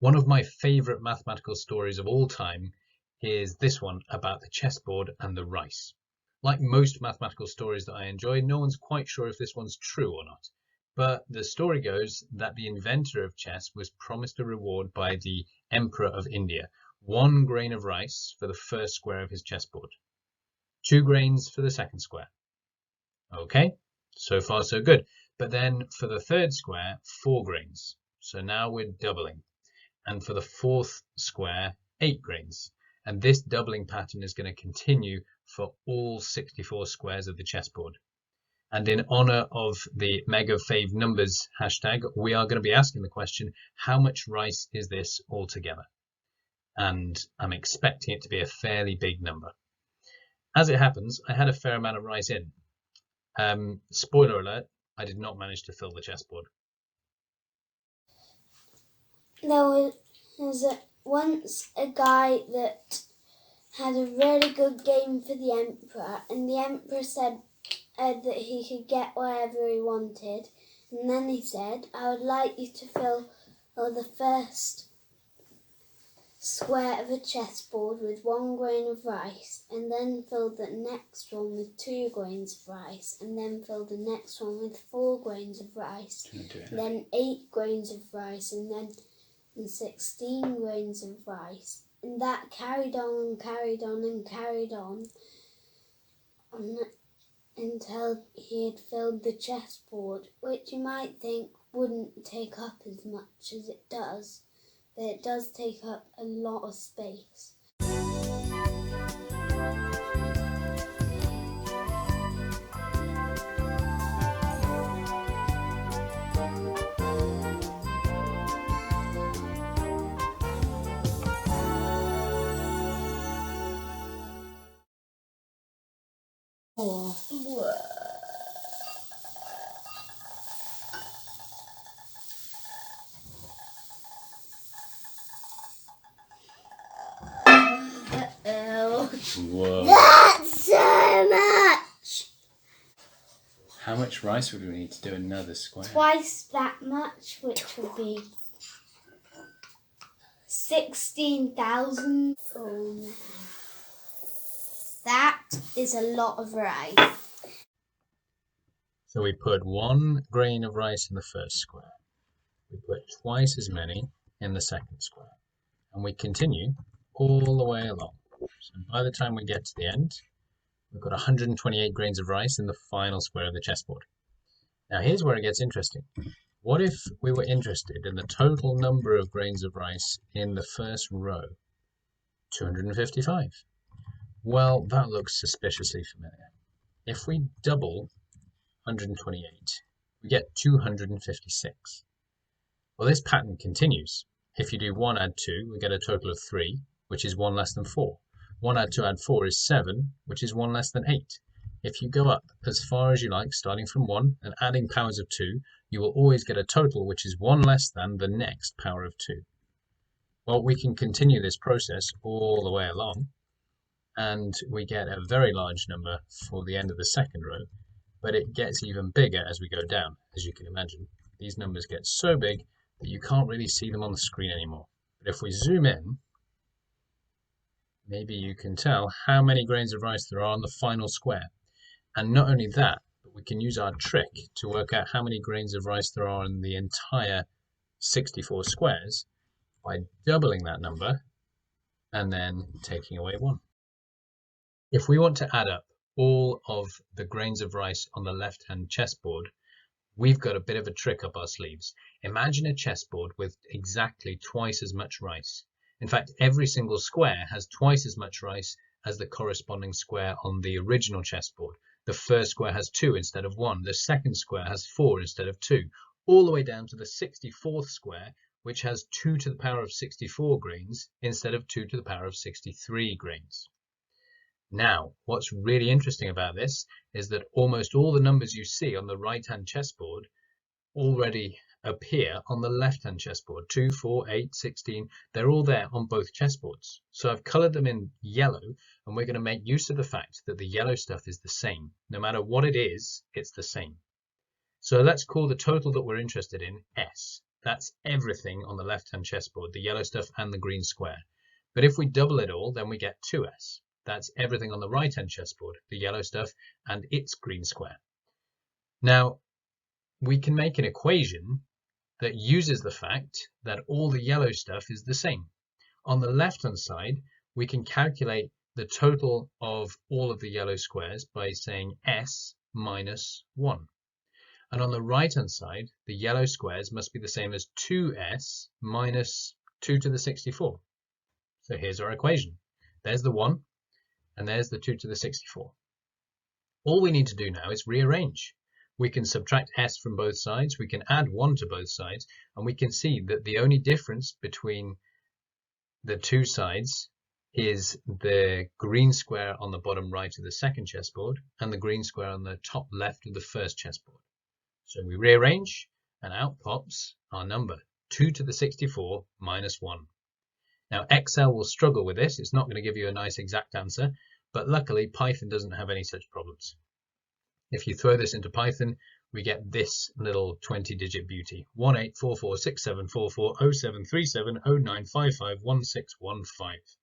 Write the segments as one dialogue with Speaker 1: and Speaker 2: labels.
Speaker 1: One of my favorite mathematical stories of all time is this one about the chessboard and the rice. Like most mathematical stories that I enjoy, no one's quite sure if this one's true or not. But the story goes that the inventor of chess was promised a reward by the Emperor of India, 1 grain of rice for the first square of his chessboard, 2 grains for the second square. Okay, so far so good. But then for the third square, 4 grains. So now we're doubling. And for the fourth square, 8 grains. And this doubling pattern is going to continue for all 64 squares of the chessboard. And in honor of the MegaFavNumbers hashtag, we are going to be asking the question, how much rice is this altogether? And I'm expecting it to be a fairly big number. As it happens, I had a fair amount of rice in. Spoiler alert, I did not manage to fill the chessboard.
Speaker 2: There was once a guy that had a really good game for the Emperor, and the Emperor said that he could get whatever he wanted, and then he said, I would like you to fill the first square of a chessboard with 1 grain of rice, and then fill the next one with 2 grains of rice, and then fill the next one with 4 grains of rice, and then 8 grains of rice, and then 16 grains of rice. And that carried on and carried on and carried on until he had filled the chessboard, which you might think wouldn't take up as much as it does, but it does take up a lot of space.
Speaker 1: Whoa.
Speaker 2: That's so much!
Speaker 1: How much rice would we need to do another square?
Speaker 2: Twice that much, which would be 16,000. Oh no. That is a lot of rice.
Speaker 1: So we put 1 grain of rice in the first square. We put twice as many in the second square. And we continue all the way along. So by the time we get to the end, we've got 128 grains of rice in the final square of the chessboard. Now here's where it gets interesting. What if we were interested in the total number of grains of rice in the first row? 255. Well, that looks suspiciously familiar. If we double 128, we get 256. Well, this pattern continues. If you do 1 add 2, we get a total of 3, which is 1 less than 4. 1 add 2 add 4 is 7, which is 1 less than 8. If you go up as far as you like, starting from 1 and adding powers of 2, you will always get a total which is 1 less than the next power of 2. Well, we can continue this process all the way along, and we get a very large number for the end of the second row, but it gets even bigger as we go down, as you can imagine. These numbers get so big that you can't really see them on the screen anymore. But if we zoom in, maybe you can tell how many grains of rice there are on the final square. And not only that, but we can use our trick to work out how many grains of rice there are in the entire 64 squares by doubling that number and then taking away 1. If we want to add up all of the grains of rice on the left-hand chessboard, we've got a bit of a trick up our sleeves. Imagine a chessboard with exactly twice as much rice. In fact, every single square has twice as much rice as the corresponding square on the original chessboard. The first square has 2 instead of 1. The second square has 4 instead of 2. All the way down to the 64th square, which has 2 to the power of 64 grains instead of 2 to the power of 63 grains. Now, what's really interesting about this is that almost all the numbers you see on the right-hand chessboard already appear on the left-hand chessboard. 2, 4, 8, 16, they're all there on both chessboards. So I've coloured them in yellow, and we're going to make use of the fact that the yellow stuff is the same. No matter what it is, it's the same. So let's call the total that we're interested in S. That's everything on the left-hand chessboard, the yellow stuff and the green square. But if we double it all, then we get 2s. That's everything on the right-hand chessboard, the yellow stuff and its green square. Now, we can make an equation that uses the fact that all the yellow stuff is the same. On the left-hand side, we can calculate the total of all of the yellow squares by saying s minus 1. And on the right-hand side, the yellow squares must be the same as 2s minus 2 to the 64. So here's our equation. There's the 1, and there's the 2 to the 64. All we need to do now is rearrange. We can subtract s from both sides, we can add 1 to both sides, and we can see that the only difference between the two sides is the green square on the bottom right of the second chessboard and the green square on the top left of the first chessboard. So we rearrange, and out pops our number, 2 to the 64 minus 1. Now Excel will struggle with this, it's not going to give you a nice exact answer, but luckily Python doesn't have any such problems. If you throw this into Python, we get this little 20-digit beauty, 18446744073709551615.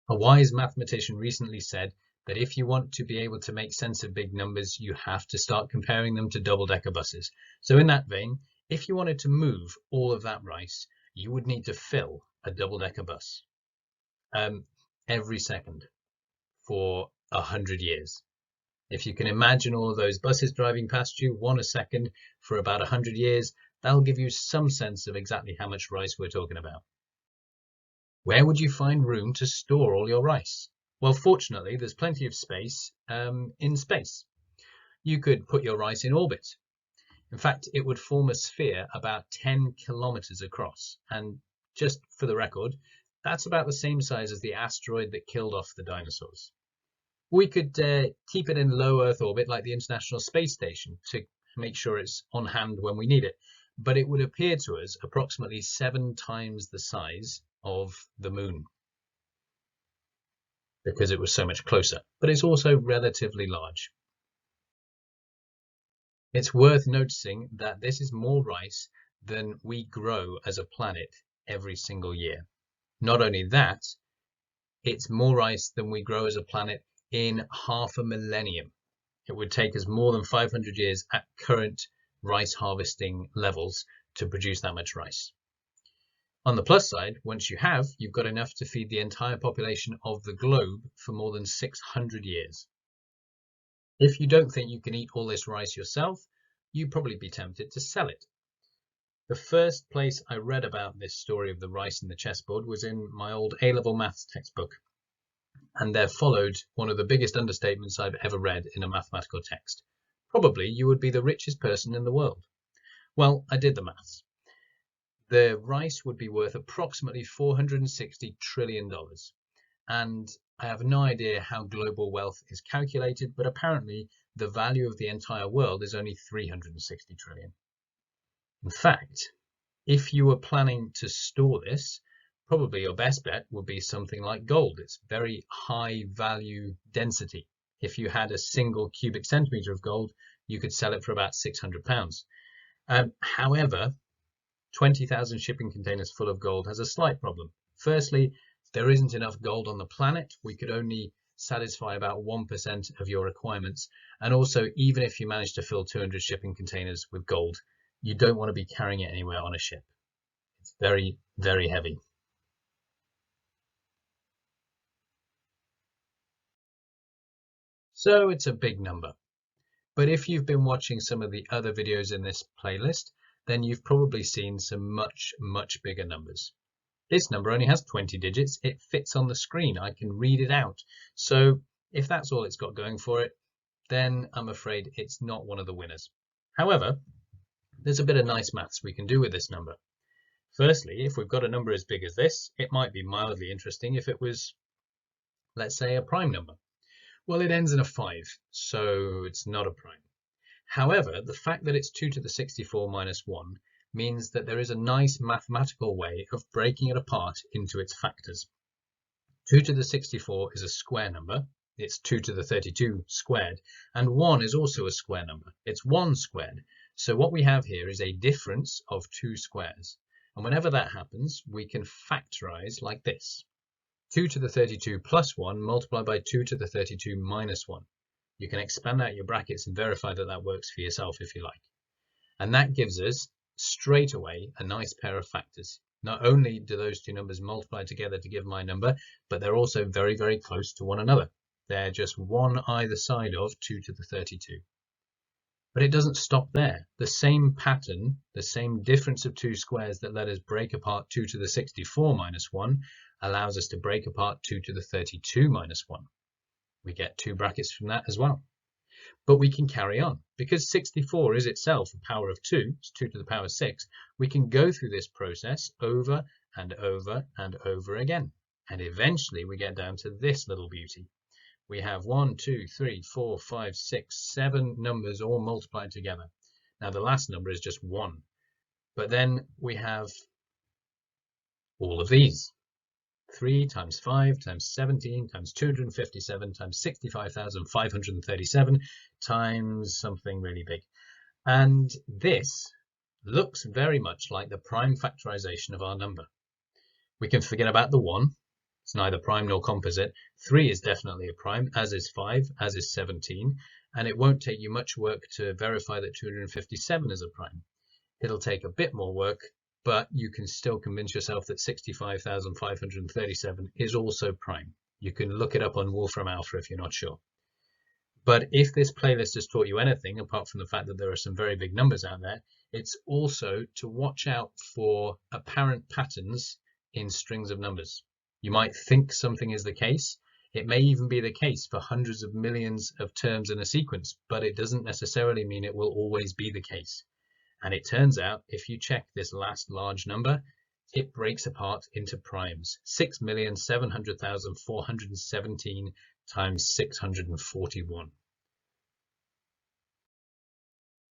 Speaker 1: A wise mathematician recently said that if you want to be able to make sense of big numbers, you have to start comparing them to double-decker buses. So in that vein, if you wanted to move all of that rice, you would need to fill a double-decker bus every second for 100 years. If you can imagine all of those buses driving past you, one a second for about 100 years, that'll give you some sense of exactly how much rice we're talking about. Where would you find room to store all your rice? Well, fortunately, there's plenty of space in space. You could put your rice in orbit. In fact, it would form a sphere about 10 kilometers across. And just for the record, that's about the same size as the asteroid that killed off the dinosaurs. We could keep it in low Earth orbit like the International Space Station to make sure it's on hand when we need it. But it would appear to us approximately 7 times the size of the moon because it was so much closer. But it's also relatively large. It's worth noticing that this is more rice than we grow as a planet every single year. Not only that, it's more rice than we grow as a planet in half a millennium. It would take us more than 500 years at current rice harvesting levels to produce that much rice. On the plus side, once you've got enough to feed the entire population of the globe for more than 600 years. If you don't think you can eat all this rice yourself, you'd probably be tempted to sell it. The first place I read about this story of the rice in the chessboard was in my old A-level maths textbook. And there followed one of the biggest understatements I've ever read in a mathematical text. Probably you would be the richest person in the world. Well, I did the maths. The rice would be worth approximately $460 trillion. And I have no idea how global wealth is calculated, but apparently the value of the entire world is only 360 trillion. In fact, if you were planning to store this, probably your best bet would be something like gold. It's very high value density. If you had a single cubic centimeter of gold, you could sell it for about £600. However, 20,000 shipping containers full of gold has a slight problem. Firstly, there isn't enough gold on the planet. We could only satisfy about 1% of your requirements. And also, even if you manage to fill 200 shipping containers with gold, you don't want to be carrying it anywhere on a ship. It's very, very heavy. So it's a big number. But if you've been watching some of the other videos in this playlist, then you've probably seen some much, much bigger numbers. This number only has 20 digits. It fits on the screen. I can read it out. So if that's all it's got going for it, then I'm afraid it's not one of the winners. However, there's a bit of nice maths we can do with this number. Firstly, if we've got a number as big as this, it might be mildly interesting if it was, let's say, a prime number. Well, it ends in a 5, so it's not a prime. However, the fact that it's 2 to the 64 minus 1 means that there is a nice mathematical way of breaking it apart into its factors. 2 to the 64 is a square number. It's 2 to the 32 squared. And 1 is also a square number. It's 1 squared. So what we have here is a difference of two squares. And whenever that happens, we can factorize like this. 2 to the 32 plus 1 multiplied by 2 to the 32 minus 1. You can expand out your brackets and verify that that works for yourself if you like. And that gives us straight away a nice pair of factors. Not only do those two numbers multiply together to give my number, but they're also very, very close to one another. They're just one either side of 2 to the 32. But it doesn't stop there. The same pattern, the same difference of two squares that let us break apart 2 to the 64 minus 1 allows us to break apart 2 to the 32 minus 1. We get two brackets from that as well. But we can carry on. Because 64 is itself a power of 2, it's 2 to the power 6, we can go through this process over and over and over again. And eventually we get down to this little beauty. We have 1, 2, 3, 4, 5, 6, 7 numbers all multiplied together. Now the last number is just 1. But then we have all of these. 3 times 5 times 17 times 257 times 65,537 times something really big. And this looks very much like the prime factorization of our number. We can forget about the 1. It's neither prime nor composite. 3 is definitely a prime, as is 5, as is 17. And it won't take you much work to verify that 257 is a prime. It'll take a bit more work, but you can still convince yourself that 65,537 is also prime. You can look it up on Wolfram Alpha if you're not sure. But if this playlist has taught you anything, apart from the fact that there are some very big numbers out there, it's also to watch out for apparent patterns in strings of numbers. You might think something is the case. It may even be the case for hundreds of millions of terms in a sequence, but it doesn't necessarily mean it will always be the case. And it turns out, if you check this last large number, it breaks apart into primes. 6,700,417 times 641.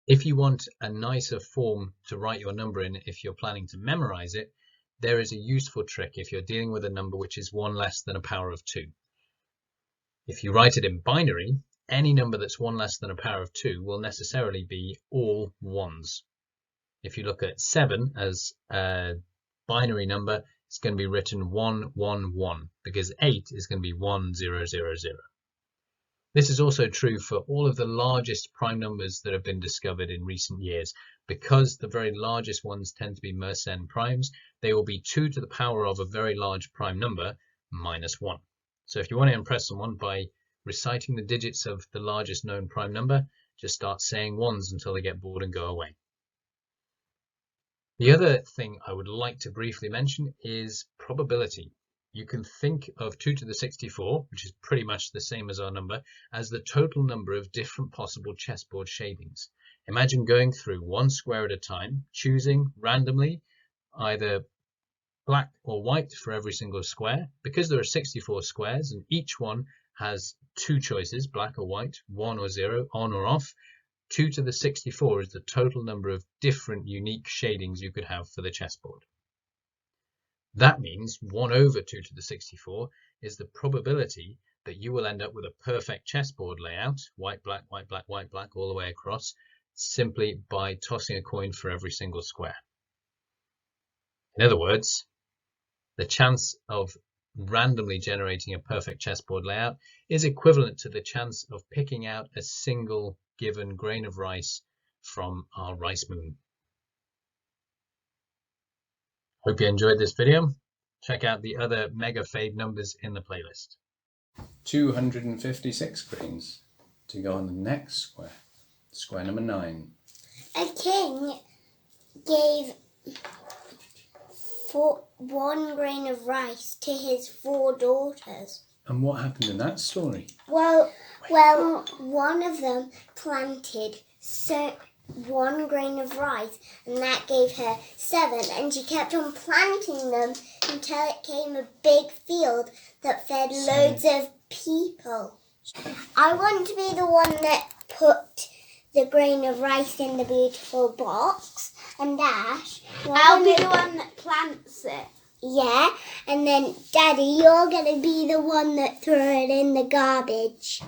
Speaker 1: If you want a nicer form to write your number in, if you're planning to memorize it, there is a useful trick if you're dealing with a number which is 1 less than a power of 2. If you write it in binary, any number that's 1 less than a power of 2 will necessarily be all 1s. If you look at 7 as a binary number, it's going to be written 1, 1, 1, because 8 is going to be 1, 0, 0, 0. This is also true for all of the largest prime numbers that have been discovered in recent years. Because the very largest ones tend to be Mersenne primes, they will be 2 to the power of a very large prime number minus 1. So if you want to impress someone by reciting the digits of the largest known prime number, just start saying 1s until they get bored and go away. The other thing I would like to briefly mention is probability. You can think of 2 to the 64, which is pretty much the same as our number, as the total number of different possible chessboard shadings. Imagine going through one square at a time, choosing randomly either black or white for every single square. Because there are 64 squares and each one has two choices, black or white, 1 or 0, on or off, 2 to the 64 is the total number of different unique shadings you could have for the chessboard. That means 1 over 2 to the 64 is the probability that you will end up with a perfect chessboard layout, white, black, white, black, white, black, all the way across, simply by tossing a coin for every single square. In other words, the chance of randomly generating a perfect chessboard layout is equivalent to the chance of picking out a single given grain of rice from our rice moon. Hope you enjoyed this video. Check out the other MegaFavNumbers in the playlist. 256 grains to go on the next square. Square number 9.
Speaker 2: A king gave 1 grain of rice to his 4 daughters.
Speaker 1: And what happened in that story?
Speaker 2: Well, one of them planted 1 grain of rice, and that gave her 7, and she kept on planting them until it came a big field that fed loads of people. I want to be the one that put the grain of rice in the beautiful box, and Dash,
Speaker 3: I'll be the one that plants it.
Speaker 2: Yeah, and then Daddy, you're going to be the one that threw it in the garbage.